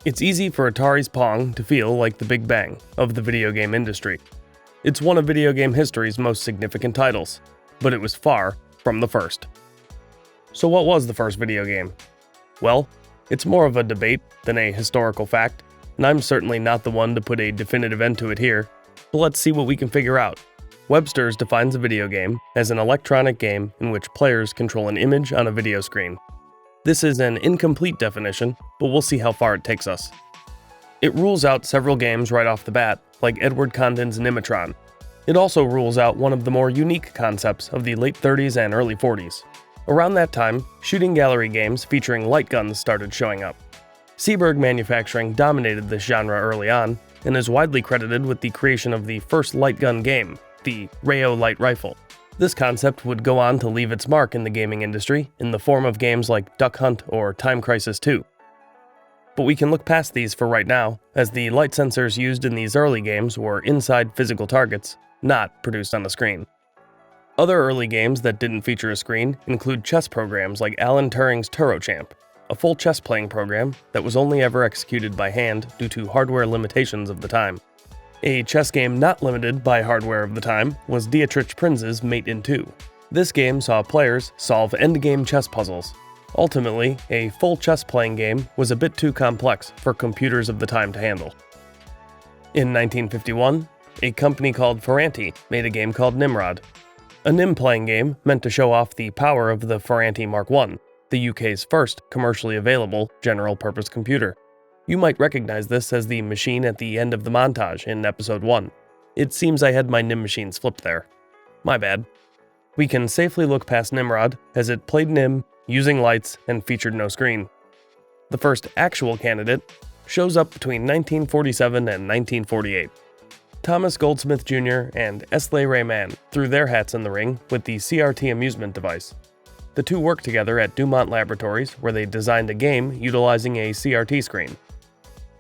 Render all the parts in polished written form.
It's easy for Atari's Pong to feel like the Big Bang of the video game industry. It's one of video game history's most significant titles, but it was far from the first. So what was the first video game? Well, it's more of a debate than a historical fact, and I'm certainly not the one to put a definitive end to it here, but let's see what we can figure out. Webster's defines a video game as an electronic game in which players control an image on a video screen. This is an incomplete definition, but we'll see how far it takes us. It rules out several games right off the bat, like Edward Condon's Nimitron. It also rules out one of the more unique concepts of the late 30s and early 40s. Around that time, shooting gallery games featuring light guns started showing up. Seeburg Manufacturing dominated this genre early on, and is widely credited with the creation of the first light gun game, the Rayo light rifle. This concept would go on to leave its mark in the gaming industry in the form of games like Duck Hunt or Time Crisis 2. But we can look past these for right now, as the light sensors used in these early games were inside physical targets, not produced on the screen. Other early games that didn't feature a screen include chess programs like Alan Turing's Turochamp, a full chess playing program that was only ever executed by hand due to hardware limitations of the time. A chess game not limited by hardware of the time was Dietrich Prinz's Mate in 2. This game saw players solve endgame chess puzzles. Ultimately, a full chess playing game was a bit too complex for computers of the time to handle. In 1951, a company called Ferranti made a game called Nimrod. A Nim playing game meant to show off the power of the Ferranti Mark I, the UK's first commercially available general-purpose computer. You might recognize this as the machine at the end of the montage in episode 1. It seems I had my Nim machines flipped there. My bad. We can safely look past Nimrod, as it played Nim, using lights, and featured no screen. The first actual candidate shows up between 1947 and 1948. Thomas Goldsmith Jr. and Esley Rayman threw their hats in the ring with the CRT amusement device. The two worked together at Dumont Laboratories, where they designed a game utilizing a CRT screen.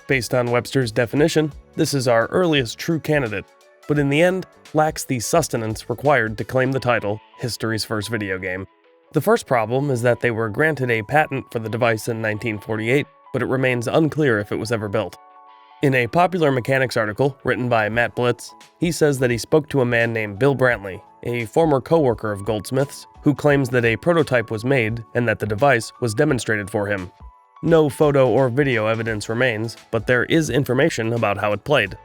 Based on Webster's definition, this is our earliest true candidate, but in the end, lacks the sustenance required to claim the title history's first video game. The first problem is that they were granted a patent for the device in 1948, but it remains unclear if it was ever built. In a Popular Mechanics article written by Matt Blitz, he says that he spoke to a man named Bill Brantley, a former co-worker of Goldsmith's, who claims that a prototype was made and that the device was demonstrated for him. No photo or video evidence remains, but there is information about how it played.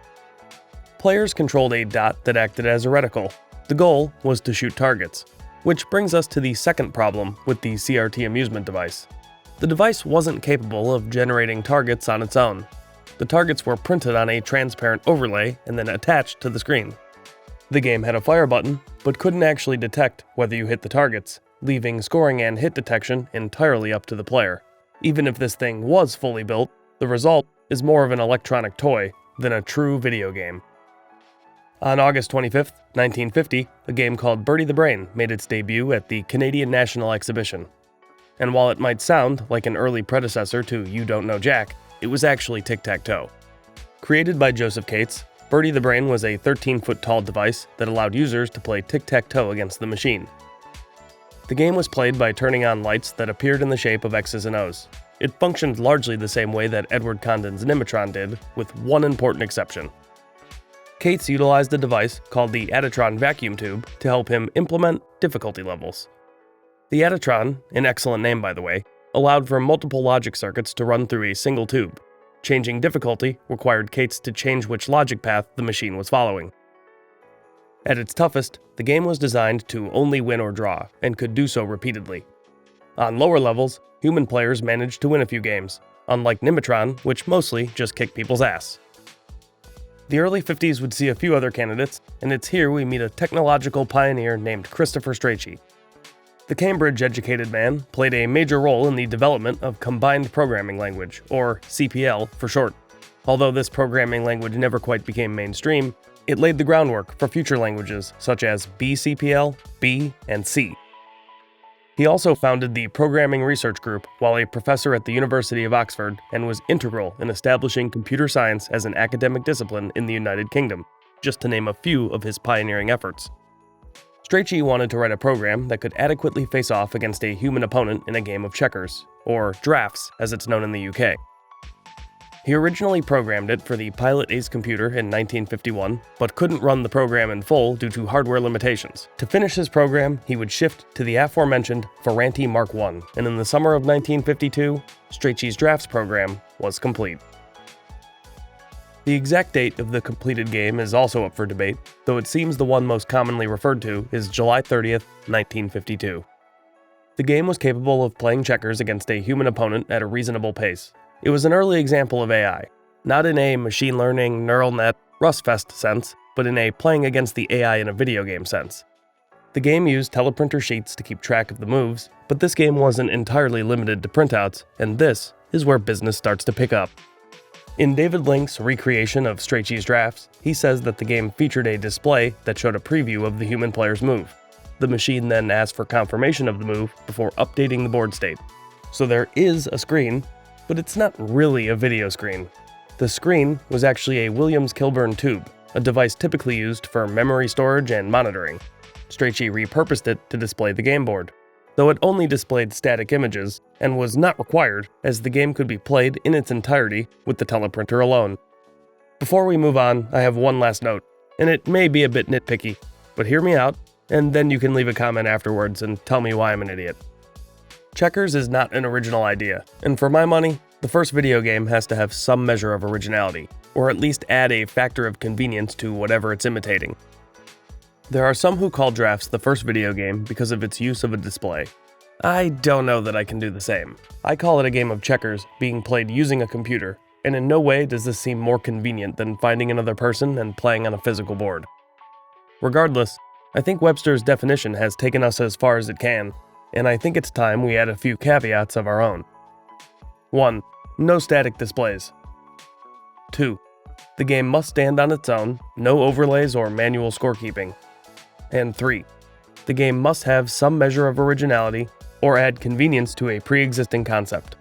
Players controlled a dot that acted as a reticle. The goal was to shoot targets, which brings us to the second problem with the CRT amusement device. The device wasn't capable of generating targets on its own. The targets were printed on a transparent overlay and then attached to the screen. The game had a fire button, but couldn't actually detect whether you hit the targets, leaving scoring and hit detection entirely up to the player. Even if this thing was fully built, the result is more of an electronic toy than a true video game. On August 25, 1950, a game called Bertie the Brain made its debut at the Canadian National Exhibition. And while it might sound like an early predecessor to You Don't Know Jack, it was actually tic-tac-toe. Created by Joseph Cates, Bertie the Brain was a 13-foot-tall device that allowed users to play tic-tac-toe against the machine. The game was played by turning on lights that appeared in the shape of X's and O's. It functioned largely the same way that Edward Condon's Nimitron did, with one important exception. Cates utilized a device called the Adatron vacuum tube to help him implement difficulty levels. The Adatron, an excellent name by the way, allowed for multiple logic circuits to run through a single tube. Changing difficulty required Cates to change which logic path the machine was following. At its toughest, the game was designed to only win or draw, and could do so repeatedly. On lower levels, human players managed to win a few games, unlike Nimitron, which mostly just kicked people's ass. The early 50s would see a few other candidates, and it's here we meet a technological pioneer named Christopher Strachey. The Cambridge-educated man played a major role in the development of Combined Programming Language, or CPL for short. Although this programming language never quite became mainstream, it laid the groundwork for future languages such as BCPL, B, and C. He also founded the Programming Research Group while a professor at the University of Oxford, and was integral in establishing computer science as an academic discipline in the United Kingdom, just to name a few of his pioneering efforts. Strachey wanted to write a program that could adequately face off against a human opponent in a game of checkers, or drafts as it's known in the UK. He originally programmed it for the Pilot Ace computer in 1951, but couldn't run the program in full due to hardware limitations. To finish his program, he would shift to the aforementioned Ferranti Mark I, and in the summer of 1952, Strachey's Drafts program was complete. The exact date of the completed game is also up for debate, though it seems the one most commonly referred to is July 30th, 1952. The game was capable of playing checkers against a human opponent at a reasonable pace. It was an early example of AI, not in a machine learning, neural net, Rustfest sense, but in a playing against the AI in a video game sense. The game used teleprinter sheets to keep track of the moves, but this game wasn't entirely limited to printouts, and this is where business starts to pick up. In David Link's recreation of Strachey's Drafts, he says that the game featured a display that showed a preview of the human player's move. The machine then asked for confirmation of the move before updating the board state. So there is a screen, but it's not really a video screen. The screen was actually a Williams-Kilburn tube, a device typically used for memory storage and monitoring. Strachey repurposed it to display the game board, though it only displayed static images and was not required as the game could be played in its entirety with the teleprinter alone. Before we move on, I have one last note, and it may be a bit nitpicky, but hear me out, and then you can leave a comment afterwards and tell me why I'm an idiot. Checkers is not an original idea, and for my money, the first video game has to have some measure of originality, or at least add a factor of convenience to whatever it's imitating. There are some who call Drafts the first video game because of its use of a display. I don't know that I can do the same. I call it a game of checkers being played using a computer, and in no way does this seem more convenient than finding another person and playing on a physical board. Regardless, I think Webster's definition has taken us as far as it can, and I think it's time we add a few caveats of our own. 1. No static displays. 2. The game must stand on its own, no overlays or manual scorekeeping. And 3. The game must have some measure of originality or add convenience to a pre-existing concept.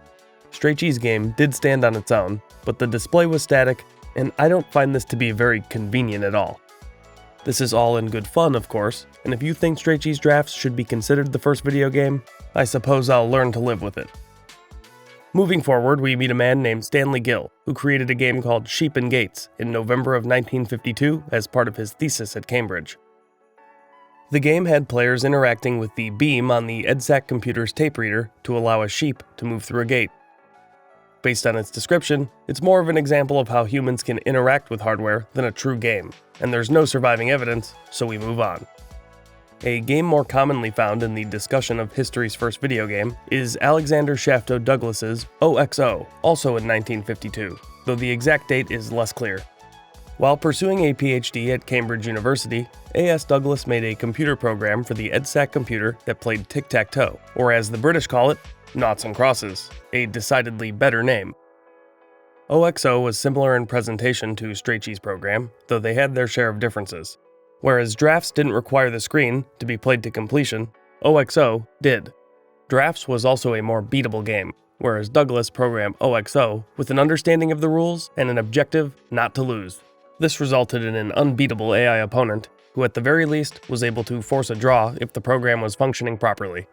Strachey's game did stand on its own, but the display was static, and I don't find this to be very convenient at all. This is all in good fun, of course, and if you think Strachey's Drafts should be considered the first video game, I suppose I'll learn to live with it. Moving forward, we meet a man named Stanley Gill, who created a game called Sheep and Gates in November of 1952 as part of his thesis at Cambridge. The game had players interacting with the beam on the EDSAC computer's tape reader to allow a sheep to move through a gate. Based on its description, it's more of an example of how humans can interact with hardware than a true game, and there's no surviving evidence, so we move on. A game more commonly found in the discussion of history's first video game is Alexander Shafto Douglas's OXO, also in 1952, though the exact date is less clear. While pursuing a PhD at Cambridge University, A.S. Douglas made a computer program for the EDSAC computer that played tic-tac-toe, or as the British call it, Noughts and Crosses, a decidedly better name. OXO was similar in presentation to Strachey's program, though they had their share of differences. Whereas Drafts didn't require the screen to be played to completion, OXO did. Drafts was also a more beatable game, whereas Douglas programmed OXO with an understanding of the rules and an objective not to lose. This resulted in an unbeatable AI opponent, who at the very least was able to force a draw if the program was functioning properly.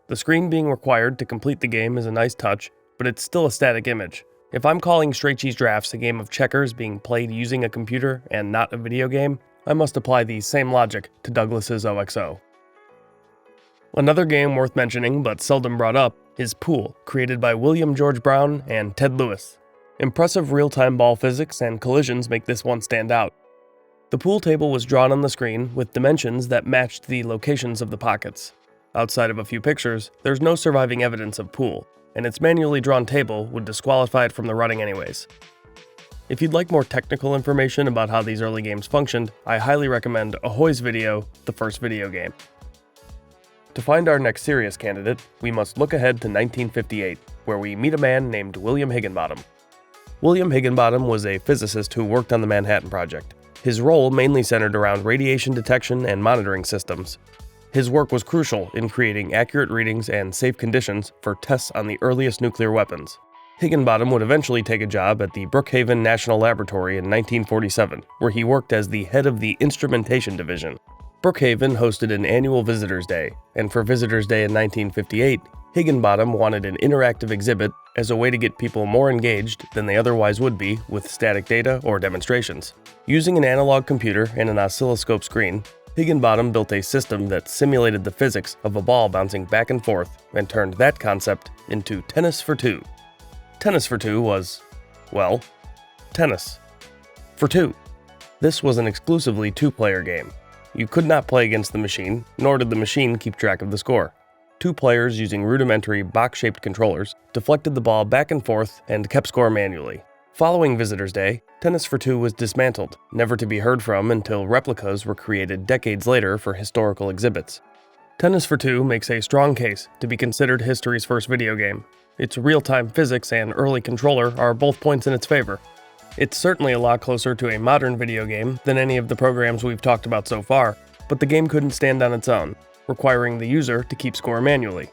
The screen being required to complete the game is a nice touch, but it's still a static image. If I'm calling Strachey's Drafts a game of checkers being played using a computer and not a video game, I must apply the same logic to Douglas's OXO. Another game worth mentioning, but seldom brought up, is Pool, created by William George Brown and Ted Lewis. Impressive real-time ball physics and collisions make this one stand out. The pool table was drawn on the screen with dimensions that matched the locations of the pockets. Outside of a few pictures, there's no surviving evidence of Pool, and its manually drawn table would disqualify it from the running anyways. If you'd like more technical information about how these early games functioned, I highly recommend Ahoy's video, The First Video Game. To find our next serious candidate, we must look ahead to 1958, where we meet a man named William Higinbotham. William Higinbotham was a physicist who worked on the Manhattan Project. His role mainly centered around radiation detection and monitoring systems. His work was crucial in creating accurate readings and safe conditions for tests on the earliest nuclear weapons. Higinbotham would eventually take a job at the Brookhaven National Laboratory in 1947, where he worked as the head of the Instrumentation Division. Brookhaven hosted an annual Visitors' Day, and for Visitors' Day in 1958, Higinbotham wanted an interactive exhibit as a way to get people more engaged than they otherwise would be with static data or demonstrations. Using an analog computer and an oscilloscope screen, Higinbotham built a system that simulated the physics of a ball bouncing back and forth and turned that concept into tennis for two. Tennis for two was, well, tennis for two. This was an exclusively two-player game. You could not play against the machine, nor did the machine keep track of the score. Two players using rudimentary box-shaped controllers deflected the ball back and forth and kept score manually. Following Visitors' Day, Tennis for Two was dismantled, never to be heard from until replicas were created decades later for historical exhibits. Tennis for Two makes a strong case to be considered history's first video game. Its real-time physics and early controller are both points in its favor. It's certainly a lot closer to a modern video game than any of the programs we've talked about so far, but the game couldn't stand on its own, requiring the user to keep score manually.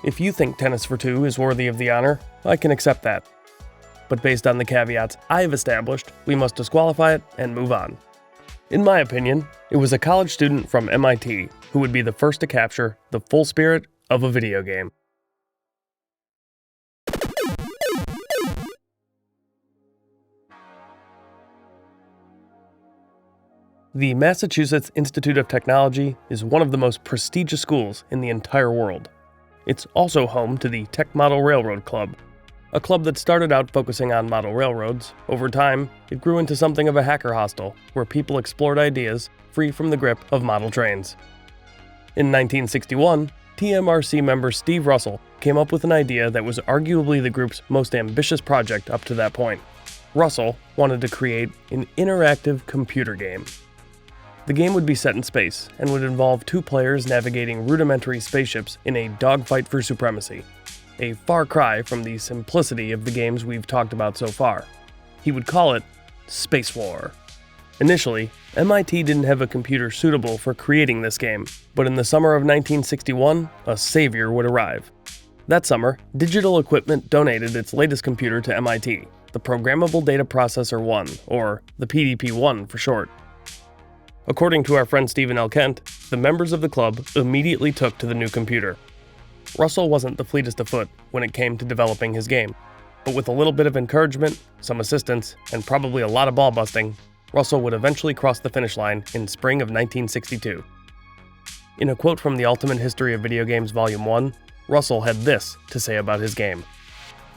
If you think Tennis for Two is worthy of the honor, I can accept that. But based on the caveats I've established, we must disqualify it and move on. In my opinion, it was a college student from MIT who would be the first to capture the full spirit of a video game. The Massachusetts Institute of Technology is one of the most prestigious schools in the entire world. It's also home to the Tech Model Railroad Club, a club that started out focusing on model railroads. Over time, it grew into something of a hacker hostel, where people explored ideas free from the grip of model trains. In 1961, TMRC member Steve Russell came up with an idea that was arguably the group's most ambitious project up to that point. Russell wanted to create an interactive computer game. The game would be set in space and would involve two players navigating rudimentary spaceships in a dogfight for supremacy, a far cry from the simplicity of the games we've talked about so far. He would call it Spacewar. Initially, MIT didn't have a computer suitable for creating this game, but in the summer of 1961, a savior would arrive. That summer, Digital Equipment donated its latest computer to MIT, the Programmable Data Processor 1, or the PDP-1 for short. According to our friend Stephen L. Kent, the members of the club immediately took to the new computer. Russell wasn't the fleetest of foot when it came to developing his game, but with a little bit of encouragement, some assistance, and probably a lot of ball busting, Russell would eventually cross the finish line in spring of 1962. In a quote from the Ultimate History of Video Games Volume 1, Russell had this to say about his game: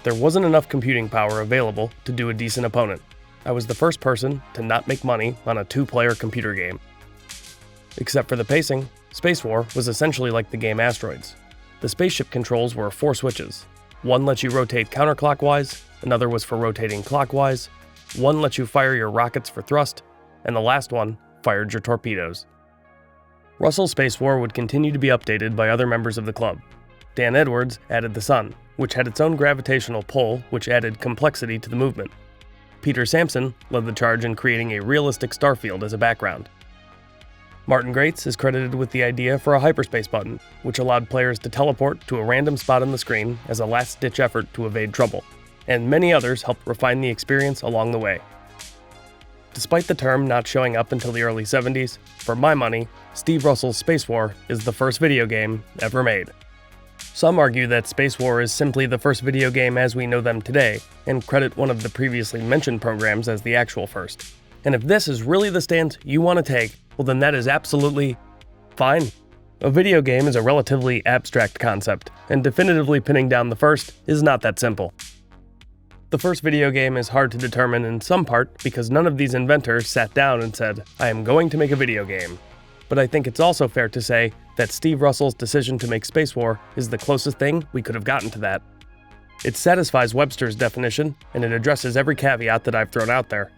"There wasn't enough computing power available to do a decent opponent. I was the first person to not make money on a two-player computer game." Except for the pacing, Spacewar was essentially like the game Asteroids. The spaceship controls were 4 switches. One let you rotate counterclockwise, another was for rotating clockwise, one let you fire your rockets for thrust, and the last one fired your torpedoes. Russell's Spacewar would continue to be updated by other members of the club. Dan Edwards added the sun, which had its own gravitational pull, which added complexity to the movement. Peter Sampson led the charge in creating a realistic starfield as a background. Martin Grates is credited with the idea for a hyperspace button, which allowed players to teleport to a random spot on the screen as a last-ditch effort to evade trouble, and many others helped refine the experience along the way. Despite the term not showing up until the early 70s, for my money, Steve Russell's Spacewar is the first video game ever made. Some argue that Spacewar is simply the first video game as we know them today, and credit one of the previously mentioned programs as the actual first. And if this is really the stance you want to take, well then that is absolutely fine. A video game is a relatively abstract concept, and definitively pinning down the first is not that simple. The first video game is hard to determine in some part because none of these inventors sat down and said, "I am going to make a video game." But I think it's also fair to say that Steve Russell's decision to make Spacewar is the closest thing we could have gotten to that. It satisfies Webster's definition, and it addresses every caveat that I've thrown out there.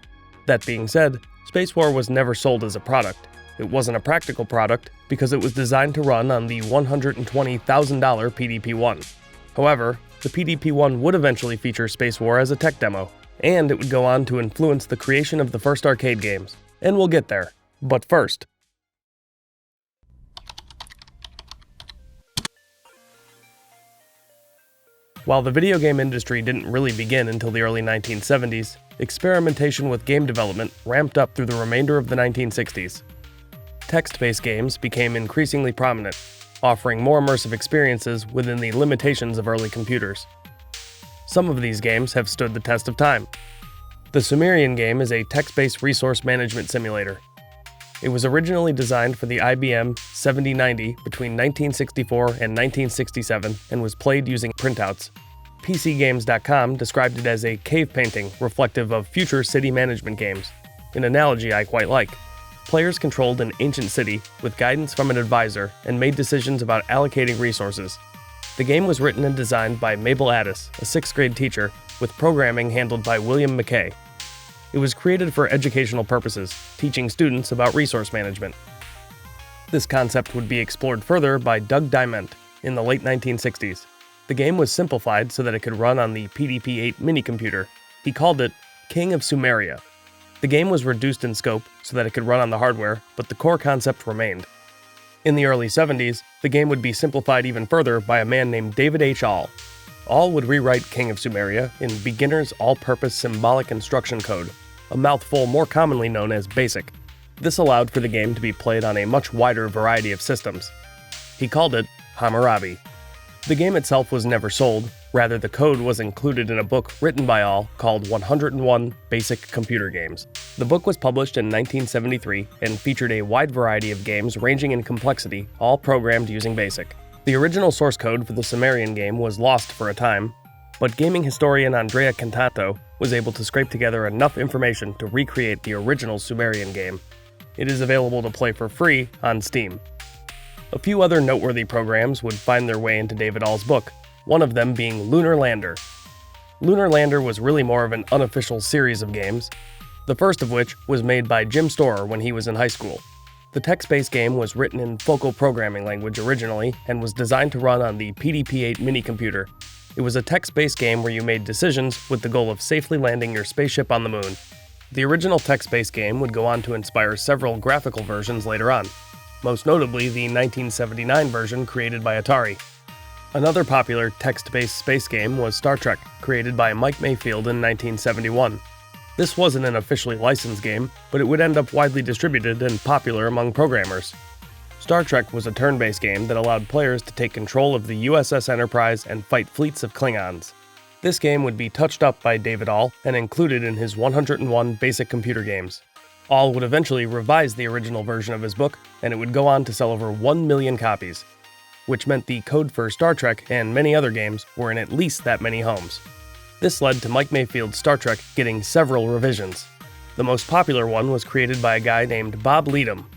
That being said, Spacewar was never sold as a product. It wasn't a practical product because it was designed to run on the $120,000 PDP-1. However, the PDP-1 would eventually feature Spacewar as a tech demo, and it would go on to influence the creation of the first arcade games. And we'll get there. But first, while the video game industry didn't really begin until the early 1970s, experimentation with game development ramped up through the remainder of the 1960s. Text-based games became increasingly prominent. offering more immersive experiences within the limitations of early computers. Some of these games have stood the test of time. The Sumerian game is a text-based resource management simulator. It was originally designed for the IBM 7090 between 1964 and 1967 and was played using printouts. PCGames.com described it as a cave painting reflective of future city management games, an analogy I quite like. Players controlled an ancient city with guidance from an advisor and made decisions about allocating resources. The game was written and designed by Mabel Addis, a 6th grade teacher, with programming handled by William McKay. It was created for educational purposes, teaching students about resource management. This concept would be explored further by Doug Diment in the late 1960s. The game was simplified so that it could run on the PDP-8 minicomputer. He called it King of Sumeria. The game was reduced in scope so that it could run on the hardware, but the core concept remained. In the early 70s, the game would be simplified even further by a man named David H. All. All would rewrite King of Sumeria in beginner's all-purpose symbolic instruction code, a mouthful more commonly known as BASIC. This allowed for the game to be played on a much wider variety of systems. He called it Hammurabi. The game itself was never sold, rather the code was included in a book written by All called 101 Basic Computer Games. The book was published in 1973 and featured a wide variety of games ranging in complexity, all programmed using BASIC. The original source code for the Sumerian game was lost for a time, but gaming historian Andrea Cantato was able to scrape together enough information to recreate the original Sumerian game. It is available to play for free on Steam. A few other noteworthy programs would find their way into David All's book, one of them being Lunar Lander. Lunar Lander was really more of an unofficial series of games, the first of which was made by Jim Storer when he was in high school. The text-based game was written in Focal programming language originally and was designed to run on the PDP-8 minicomputer. It was a text-based game where you made decisions with the goal of safely landing your spaceship on the moon. The original text-based game would go on to inspire several graphical versions later on, most notably the 1979 version created by Atari. Another popular text-based space game was Star Trek, created by Mike Mayfield in 1971. This wasn't an officially licensed game, but it would end up widely distributed and popular among programmers. Star Trek was a turn-based game that allowed players to take control of the USS Enterprise and fight fleets of Klingons. This game would be touched up by David All and included in his 101 Basic Computer Games. All would eventually revise the original version of his book, and it would go on to sell over 1 million copies, which meant the code for Star Trek and many other games were in at least that many homes. This led to Mike Mayfield's Star Trek getting several revisions. The most popular one was created by a guy named Bob Leadham.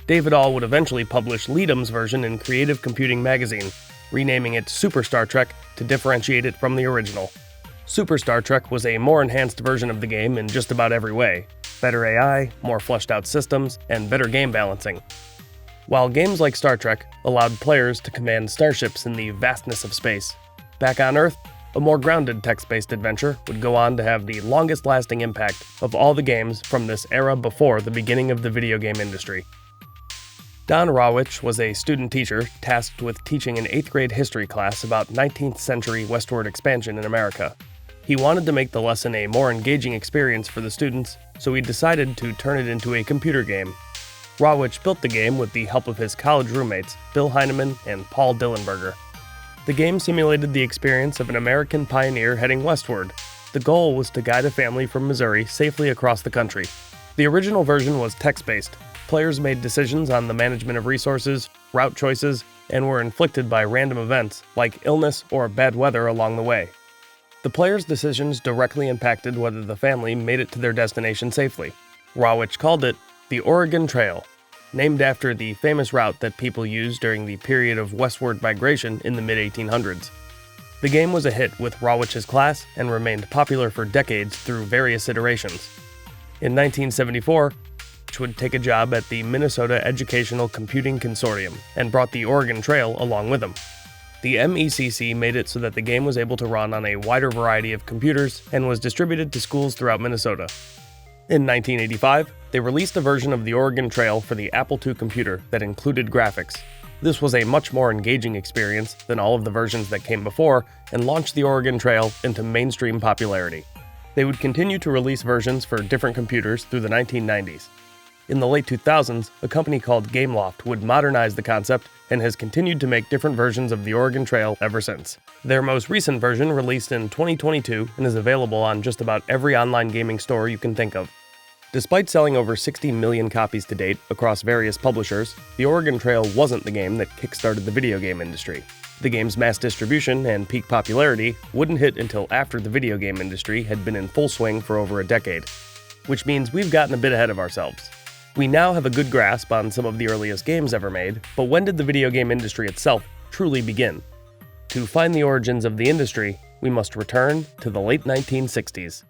David All would eventually publish Leadham's version in Creative Computing magazine, renaming it Super Star Trek to differentiate it from the original. Super Star Trek was a more enhanced version of the game in just about every way. Better AI, more fleshed out systems, and better game balancing. While games like Star Trek allowed players to command starships in the vastness of space, back on Earth, a more grounded text-based adventure would go on to have the longest-lasting impact of all the games from this era before the beginning of the video game industry. Don Rawich was a student teacher tasked with teaching an 8th grade history class about 19th century westward expansion in America. He wanted to make the lesson a more engaging experience for the students, so he decided to turn it into a computer game. Rawich built the game with the help of his college roommates, Bill Heineman and Paul Dillenberger. The game simulated the experience of an American pioneer heading westward. The goal was to guide a family from Missouri safely across the country. The original version was text-based. Players made decisions on the management of resources, route choices, and were inflicted by random events like illness or bad weather along the way. The players' decisions directly impacted whether the family made it to their destination safely. Rawich called it the Oregon Trail, named after the famous route that people used during the period of westward migration in the mid-1800s. The game was a hit with Rawich's class and remained popular for decades through various iterations. In 1974, Rawich would take a job at the Minnesota Educational Computing Consortium and brought the Oregon Trail along with him. The MECC made it so that the game was able to run on a wider variety of computers and was distributed to schools throughout Minnesota. In 1985, they released a version of the Oregon Trail for the Apple II computer that included graphics. This was a much more engaging experience than all of the versions that came before and launched the Oregon Trail into mainstream popularity. They would continue to release versions for different computers through the 1990s. In the late 2000s, a company called Gameloft would modernize the concept and has continued to make different versions of the Oregon Trail ever since. Their most recent version released in 2022 and is available on just about every online gaming store you can think of. Despite selling over 60 million copies to date across various publishers, the Oregon Trail wasn't the game that kickstarted the video game industry. The game's mass distribution and peak popularity wouldn't hit until after the video game industry had been in full swing for over a decade, which means we've gotten a bit ahead of ourselves. We now have a good grasp on some of the earliest games ever made, but when did the video game industry itself truly begin? To find the origins of the industry, we must return to the late 1960s.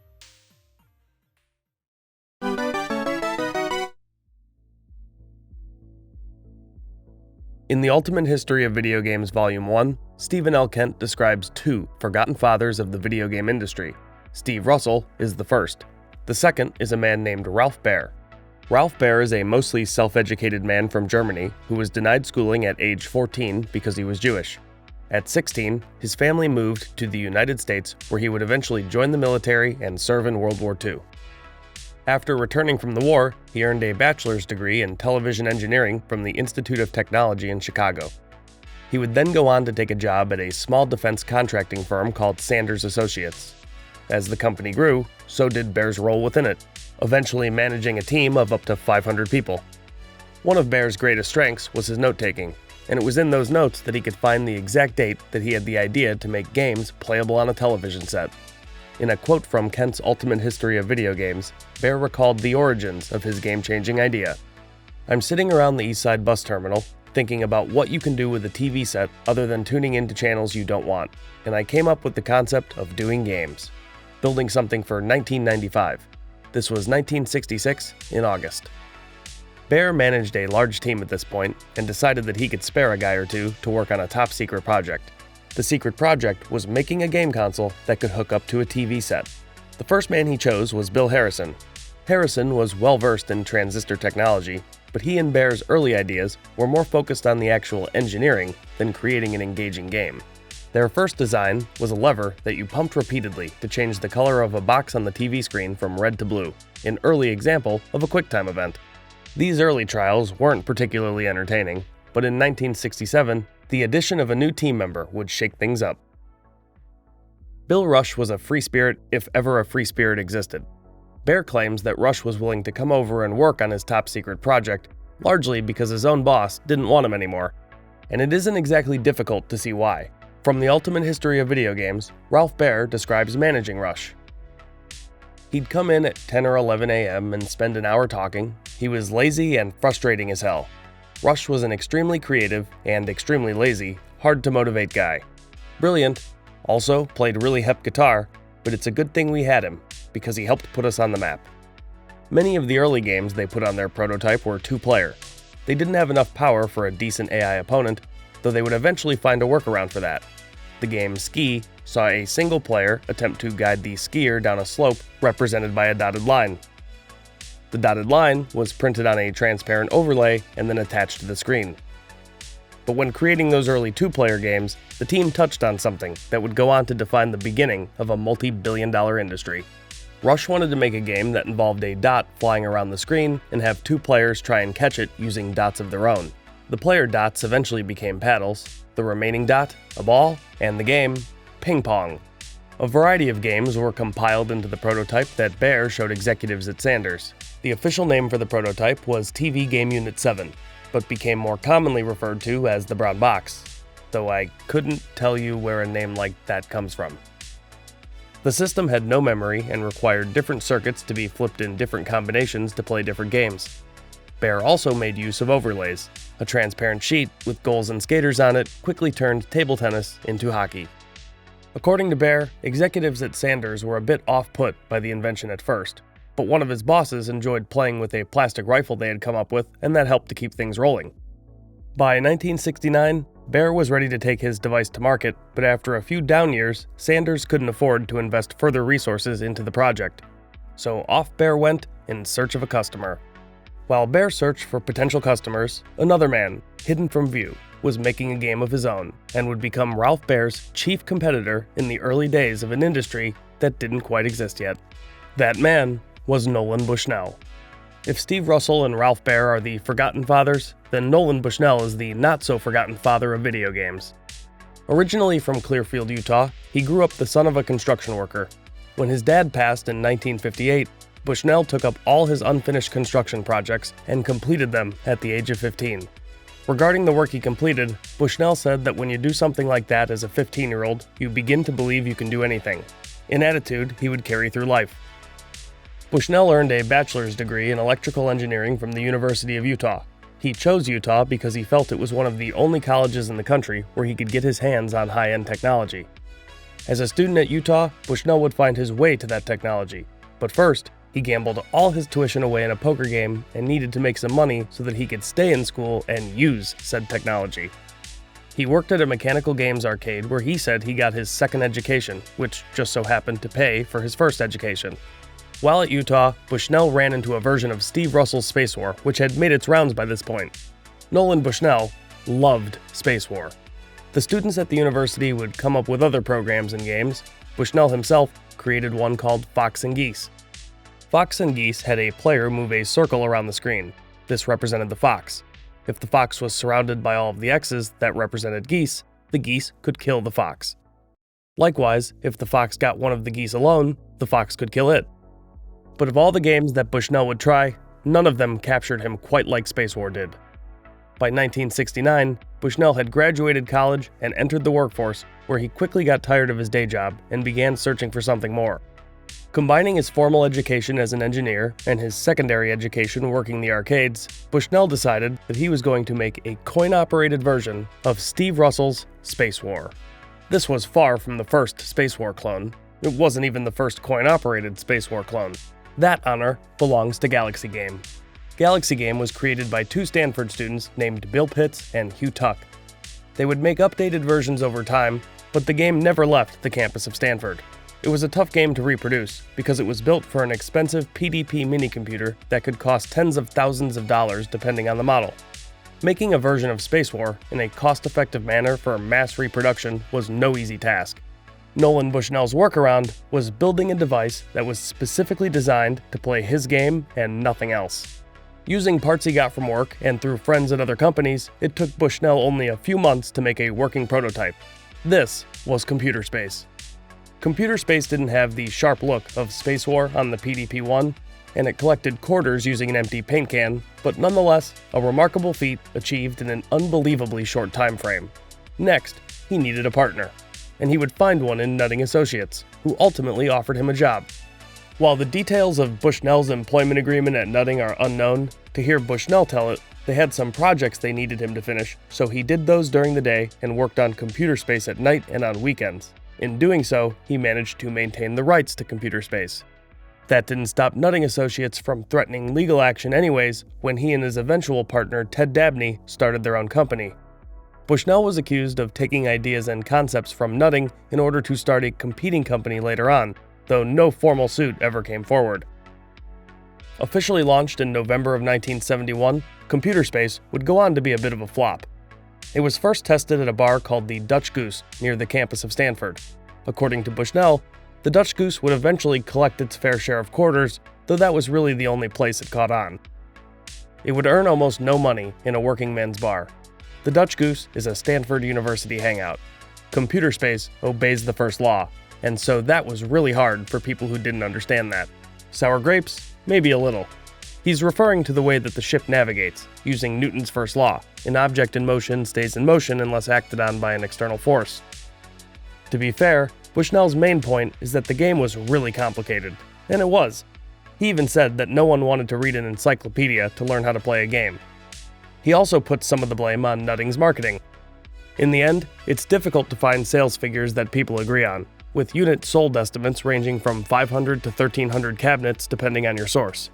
In The Ultimate History of Video Games Volume 1, Stephen L. Kent describes two forgotten fathers of the video game industry. Steve Russell is the first. The second is a man named Ralph Baer. Ralph Baer is a mostly self-educated man from Germany who was denied schooling at age 14 because he was Jewish. At 16, his family moved to the United States, where he would eventually join the military and serve in World War II. After returning from the war, he earned a bachelor's degree in television engineering from the Institute of Technology in Chicago. He would then go on to take a job at a small defense contracting firm called Sanders Associates. As the company grew, so did Baer's role within it, eventually managing a team of up to 500 people. One of Baer's greatest strengths was his note-taking, and it was in those notes that he could find the exact date that he had the idea to make games playable on a television set. In a quote from Kent's Ultimate History of Video Games, Baer recalled the origins of his game-changing idea. "I'm sitting around the East Side bus terminal, thinking about what you can do with a TV set other than tuning into channels you don't want, and I came up with the concept of doing games. Building something for 1995. This was 1966 in August." Baer managed a large team at this point and decided that he could spare a guy or two to work on a top-secret project. The secret project was making a game console that could hook up to a TV set. The first man he chose was Bill Harrison. Harrison was well-versed in transistor technology, but he and Baer's early ideas were more focused on the actual engineering than creating an engaging game. Their first design was a lever that you pumped repeatedly to change the color of a box on the TV screen from red to blue, an early example of a QuickTime event. These early trials weren't particularly entertaining, but in 1967, the addition of a new team member would shake things up. Bill Rush was a free spirit if ever a free spirit existed. Baer claims that Rush was willing to come over and work on his top-secret project, largely because his own boss didn't want him anymore. And it isn't exactly difficult to see why. From The Ultimate History of Video Games, Ralph Baer describes managing Rush. "He'd come in at 10 or 11 a.m. and spend an hour talking. He was lazy and frustrating as hell. Rush was an extremely creative and extremely lazy, hard-to-motivate guy. Brilliant, also played really hep guitar, but it's a good thing we had him, because he helped put us on the map." Many of the early games they put on their prototype were two-player. They didn't have enough power for a decent AI opponent, though they would eventually find a workaround for that. The game Ski saw a single player attempt to guide the skier down a slope represented by a dotted line. The dotted line was printed on a transparent overlay and then attached to the screen. But when creating those early two-player games, the team touched on something that would go on to define the beginning of a multi-billion-dollar industry. Rush wanted to make a game that involved a dot flying around the screen and have two players try and catch it using dots of their own. The player dots eventually became paddles, the remaining dot, a ball, and the game, ping pong. A variety of games were compiled into the prototype that Baer showed executives at Sanders. The official name for the prototype was TV Game Unit 7, but became more commonly referred to as the Brown Box, though I couldn't tell you where a name like that comes from. The system had no memory and required different circuits to be flipped in different combinations to play different games. Baer also made use of overlays. A transparent sheet with goals and skaters on it quickly turned table tennis into hockey. According to Baer, executives at Sanders were a bit off-put by the invention at first, but one of his bosses enjoyed playing with a plastic rifle they had come up with, and that helped to keep things rolling. By 1969, Baer was ready to take his device to market, but after a few down years, Sanders couldn't afford to invest further resources into the project. So off Baer went in search of a customer. While Baer searched for potential customers, another man, hidden from view, was making a game of his own, and would become Ralph Baer's chief competitor in the early days of an industry that didn't quite exist yet. That man was Nolan Bushnell. If Steve Russell and Ralph Baer are the forgotten fathers, then Nolan Bushnell is the not-so-forgotten father of video games. Originally from Clearfield, Utah, he grew up the son of a construction worker. When his dad passed in 1958, Bushnell took up all his unfinished construction projects and completed them at the age of 15. Regarding the work he completed, Bushnell said that when you do something like that as a 15-year-old, you begin to believe you can do anything, an attitude he would carry through life. Bushnell earned a bachelor's degree in electrical engineering from the University of Utah. He chose Utah because he felt it was one of the only colleges in the country where he could get his hands on high-end technology. As a student at Utah, Bushnell would find his way to that technology. But first, he gambled all his tuition away in a poker game and needed to make some money so that he could stay in school and use said technology. He worked at a mechanical games arcade where he said he got his second education, which just so happened to pay for his first education. While at Utah, Bushnell ran into a version of Steve Russell's Spacewar, which had made its rounds by this point. Nolan Bushnell loved Spacewar. The students at the university would come up with other programs and games. Bushnell himself created one called Fox and Geese. Fox and Geese had a player move a circle around the screen. This represented the fox. If the fox was surrounded by all of the X's that represented geese, the geese could kill the fox. Likewise, if the fox got one of the geese alone, the fox could kill it. But of all the games that Bushnell would try, none of them captured him quite like Spacewar did. By 1969, Bushnell had graduated college and entered the workforce, where he quickly got tired of his day job and began searching for something more. Combining his formal education as an engineer and his secondary education working the arcades, Bushnell decided that he was going to make a coin-operated version of Steve Russell's Spacewar. This was far from the first Spacewar clone. It wasn't even the first coin-operated Spacewar clone. That honor belongs to Galaxy Game. Galaxy Game was created by two Stanford students named Bill Pitts and Hugh Tuck. They would make updated versions over time, but the game never left the campus of Stanford. It was a tough game to reproduce because it was built for an expensive PDP minicomputer that could cost tens of thousands of dollars depending on the model. Making a version of Spacewar in a cost-effective manner for mass reproduction was no easy task. Nolan Bushnell's workaround was building a device that was specifically designed to play his game and nothing else. Using parts he got from work and through friends at other companies, it took Bushnell only a few months to make a working prototype. This was Computer Space. Computer Space didn't have the sharp look of Spacewar on the PDP-1, and it collected quarters using an empty paint can, but nonetheless, a remarkable feat achieved in an unbelievably short time frame. Next, he needed a partner, and he would find one in Nutting Associates, who ultimately offered him a job. While the details of Bushnell's employment agreement at Nutting are unknown, to hear Bushnell tell it, they had some projects they needed him to finish, so he did those during the day and worked on Computer Space at night and on weekends. In doing so, he managed to maintain the rights to Computer Space. That didn't stop Nutting Associates from threatening legal action anyways when he and his eventual partner Ted Dabney started their own company. Bushnell was accused of taking ideas and concepts from Nutting in order to start a competing company later on, though no formal suit ever came forward. Officially launched in November of 1971, Computer Space would go on to be a bit of a flop. It was first tested at a bar called the Dutch Goose near the campus of Stanford. According to Bushnell, the Dutch Goose would eventually collect its fair share of quarters, though that was really the only place it caught on. It would earn almost no money in a working man's bar. The Dutch Goose is a Stanford University hangout. Computer Space obeys the first law, and so that was really hard for people who didn't understand that. Sour grapes? Maybe a little. He's referring to the way that the ship navigates, using Newton's first law. An object in motion stays in motion unless acted on by an external force. To be fair, Bushnell's main point is that the game was really complicated, and it was. He even said that no one wanted to read an encyclopedia to learn how to play a game. He also put some of the blame on Nutting's marketing. In the end, it's difficult to find sales figures that people agree on, with unit sold estimates ranging from 500 to 1,300 cabinets depending on your source.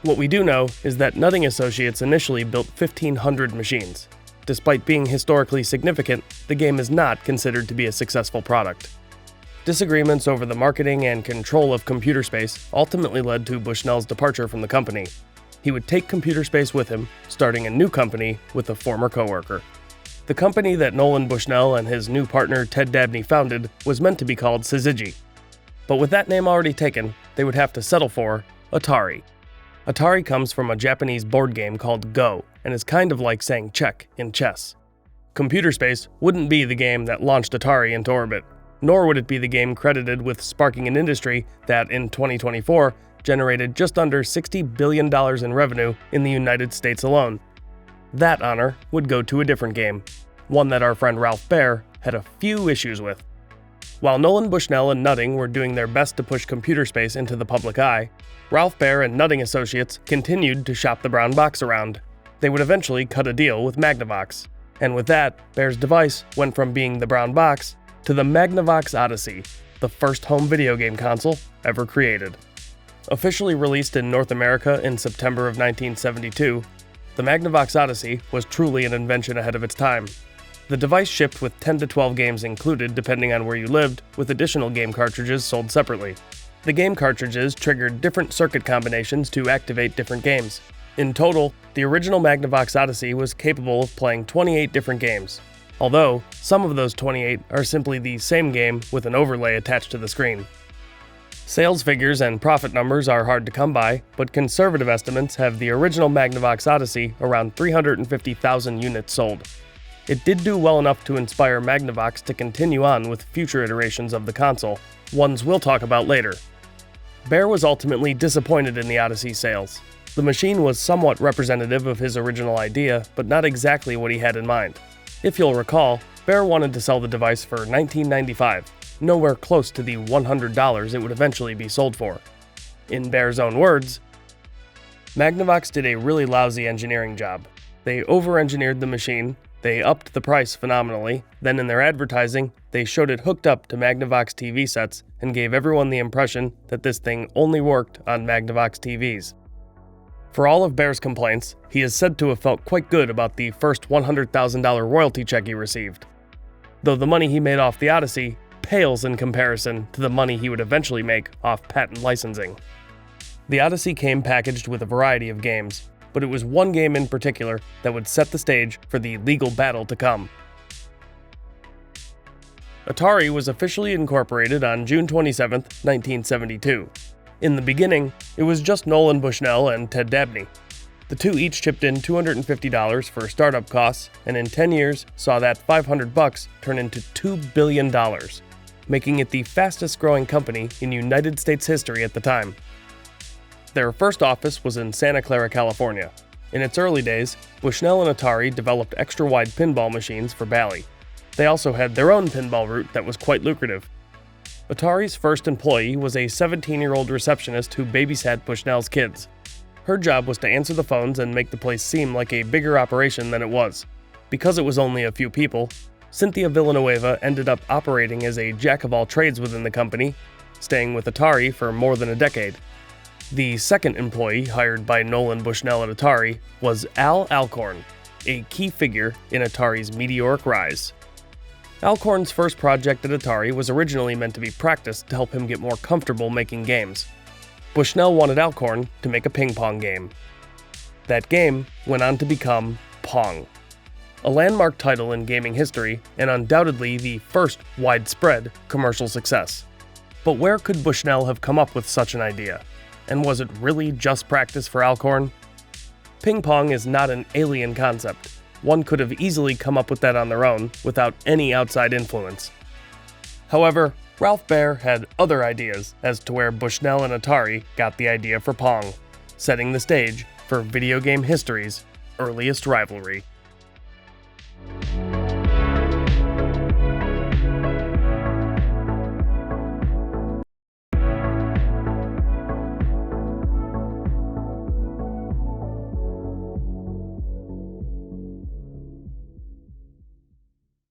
What we do know is that Nutting Associates initially built 1,500 machines. Despite being historically significant, the game is not considered to be a successful product. Disagreements over the marketing and control of Computer Space ultimately led to Bushnell's departure from the company. He would take Computer Space with him, starting a new company with a former coworker. The company that Nolan Bushnell and his new partner Ted Dabney founded was meant to be called Syzygy. But with that name already taken, they would have to settle for Atari. Atari comes from a Japanese board game called Go, and is kind of like saying check in chess. Computer Space wouldn't be the game that launched Atari into orbit, nor would it be the game credited with sparking an industry that, in 2024, generated just under $60 billion in revenue in the United States alone. That honor would go to a different game, one that our friend Ralph Baer had a few issues with. While Nolan Bushnell and Nutting were doing their best to push Computer Space into the public eye, Ralph Baer and Nutting Associates continued to shop the brown box around. They would eventually cut a deal with Magnavox, and with that, Baer's device went from being the brown box to the Magnavox Odyssey, the first home video game console ever created. Officially released in North America in September of 1972, the Magnavox Odyssey was truly an invention ahead of its time. The device shipped with 10 to 12 games included depending on where you lived, with additional game cartridges sold separately. The game cartridges triggered different circuit combinations to activate different games. In total, the original Magnavox Odyssey was capable of playing 28 different games, although some of those 28 are simply the same game with an overlay attached to the screen. Sales figures and profit numbers are hard to come by, but conservative estimates have the original Magnavox Odyssey around 350,000 units sold. It did do well enough to inspire Magnavox to continue on with future iterations of the console, ones we'll talk about later. Baer was ultimately disappointed in the Odyssey sales. The machine was somewhat representative of his original idea, but not exactly what he had in mind. If you'll recall, Baer wanted to sell the device for $19.95, nowhere close to the $100 it would eventually be sold for. In Baer's own words, Magnavox did a really lousy engineering job. They over-engineered the machine, they upped the price phenomenally, then in their advertising, they showed it hooked up to Magnavox TV sets and gave everyone the impression that this thing only worked on Magnavox TVs. For all of Baer's complaints, he is said to have felt quite good about the first $100,000 royalty check he received, though the money he made off the Odyssey pales in comparison to the money he would eventually make off patent licensing. The Odyssey came packaged with a variety of games, but it was one game in particular that would set the stage for the legal battle to come. Atari was officially incorporated on June 27, 1972. In the beginning, it was just Nolan Bushnell and Ted Dabney. The two each chipped in $250 for startup costs, and in 10 years saw that $500 turn into $2 billion, making it the fastest growing company in United States history at the time. Their first office was in Santa Clara, California. In its early days, Bushnell and Atari developed extra-wide pinball machines for Bally. They also had their own pinball route that was quite lucrative. Atari's first employee was a 17-year-old receptionist who babysat Bushnell's kids. Her job was to answer the phones and make the place seem like a bigger operation than it was. Because it was only a few people, Cynthia Villanueva ended up operating as a jack-of-all-trades within the company, staying with Atari for more than a decade. The second employee hired by Nolan Bushnell at Atari was Al Alcorn, a key figure in Atari's meteoric rise. Alcorn's first project at Atari was originally meant to be practice to help him get more comfortable making games. Bushnell wanted Alcorn to make a ping pong game. That game went on to become Pong, a landmark title in gaming history and undoubtedly the first widespread commercial success. But where could Bushnell have come up with such an idea? And was it really just practice for Alcorn? Ping pong is not an alien concept. One could have easily come up with that on their own without any outside influence. However, Ralph Baer had other ideas as to where Bushnell and Atari got the idea for Pong, setting the stage for video game history's earliest rivalry.